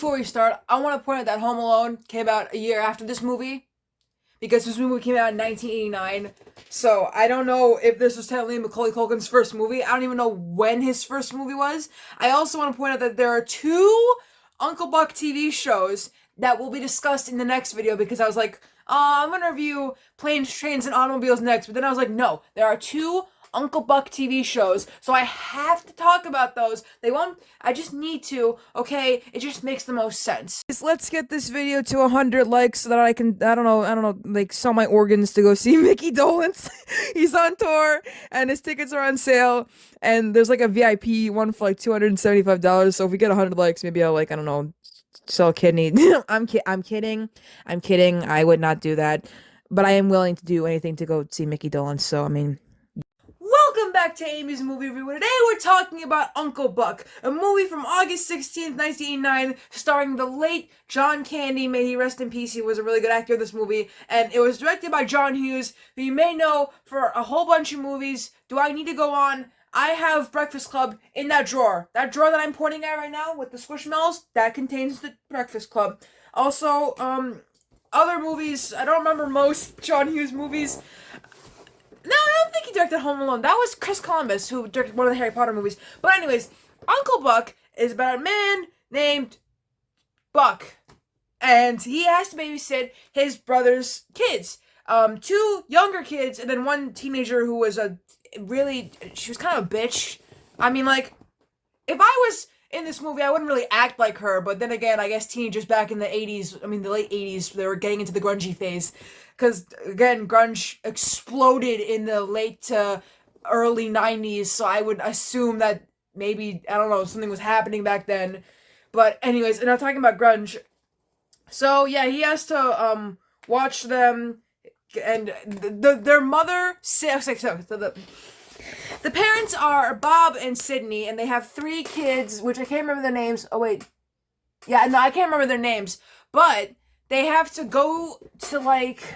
Before we start, I want to point out that Home Alone came out a year after this movie, because this movie came out in 1989. So I don't know if this was technically Macaulay Culkin's first movie. I don't even know when his first movie was. I also want to point out that there are two Uncle Buck TV shows that will be discussed in the next video, because I was like, I'm gonna review Planes, Trains, and Automobiles next. But then I was like, no, there are two Uncle Buck TV shows, so I have to talk about those. I just need to, okay? It just makes the most sense. Let's get this video to 100 likes so that I can, I don't know, like, sell my organs to go see Mickey Dolenz. He's on tour, and his tickets are on sale, and there's like a VIP one for like $275, so if we get 100 likes, maybe I'll, like, I don't know, sell a kidney. I'm kidding. I would not do that, but I am willing to do anything to go see Mickey Dolenz, so, I mean... Welcome back to Amy's Movie Review. Today we're talking about Uncle Buck, a movie from August 16th, 1989, starring the late John Candy. May he rest in peace. He was a really good actor in this movie, and it was directed by John Hughes, who you may know for a whole bunch of movies. Do I need to go on? I have Breakfast Club in that drawer. That drawer that I'm pointing at right now with the Squishmallows, that contains the Breakfast Club. Also, other movies, I don't remember most John Hughes movies. No, I don't think he directed Home Alone. That was Chris Columbus, who directed one of the Harry Potter movies. But anyways, Uncle Buck is about a man named Buck, and he has to babysit his brother's kids. Two younger kids, and then one teenager who was she was kind of a bitch. I mean, like, if I was in this movie, I wouldn't really act like her, but then again, I guess teenagers back in the 80s, I mean, the late 80s, they were getting into the grungy phase. Because, again, grunge exploded in the late to early 90s, so I would assume that maybe, I don't know, something was happening back then. But anyways, and I'm talking about grunge. So, yeah, he has to, watch them, and their mother... The parents are Bob and Sydney, and they have 3 kids, which I can't remember their names. Oh, wait. Yeah, no, I can't remember their names. But they have to go to, like...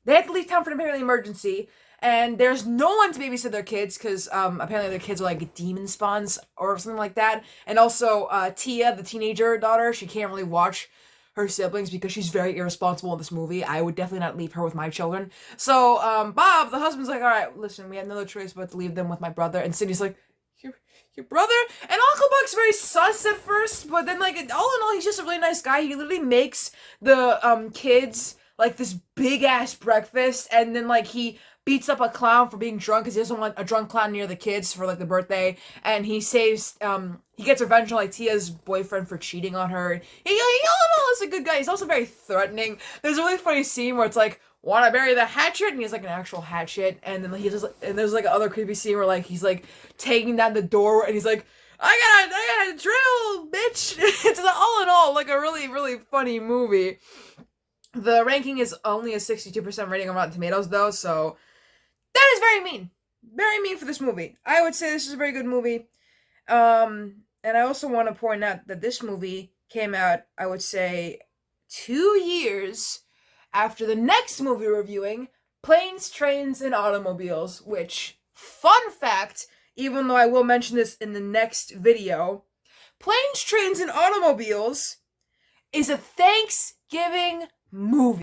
They have to leave town for an apparently emergency, and there's no one to babysit their kids, because apparently their kids are, like, demon spawns or something like that. And also, Tia, the teenager daughter, she can't really watch her siblings because she's very irresponsible in this movie. I would definitely not leave her with my children. So, Bob, the husband's like, alright, listen, we have no choice but to leave them with my brother. And Sydney's like, your brother? And Uncle Buck's very sus at first, but then, like, all in all, he's just a really nice guy. He literally makes the, kids, like, this big-ass breakfast, and then, like, he beats up a clown for being drunk because he doesn't want a drunk clown near the kids for, like, the birthday, and he saves, he gets revenge on, like, Tia's boyfriend for cheating on her. He all in all is a good guy. He's also very threatening. There's a really funny scene where it's like, wanna bury the hatchet? And he has, like, an actual hatchet, and then and there's, like, another creepy scene where, like, he's, like, taking down the door, and he's like, I got a drill, bitch! It's all in all, like, a really, really funny movie. The ranking is only a 62% rating on Rotten Tomatoes, though, so that is very mean. Very mean for this movie. I would say this is a very good movie. And I also want to point out that this movie came out, I would say, 2 years after the next movie we're reviewing, Planes, Trains, and Automobiles, which, fun fact, even though I will mention this in the next video, Planes, Trains, and Automobiles is a Thanksgiving movie.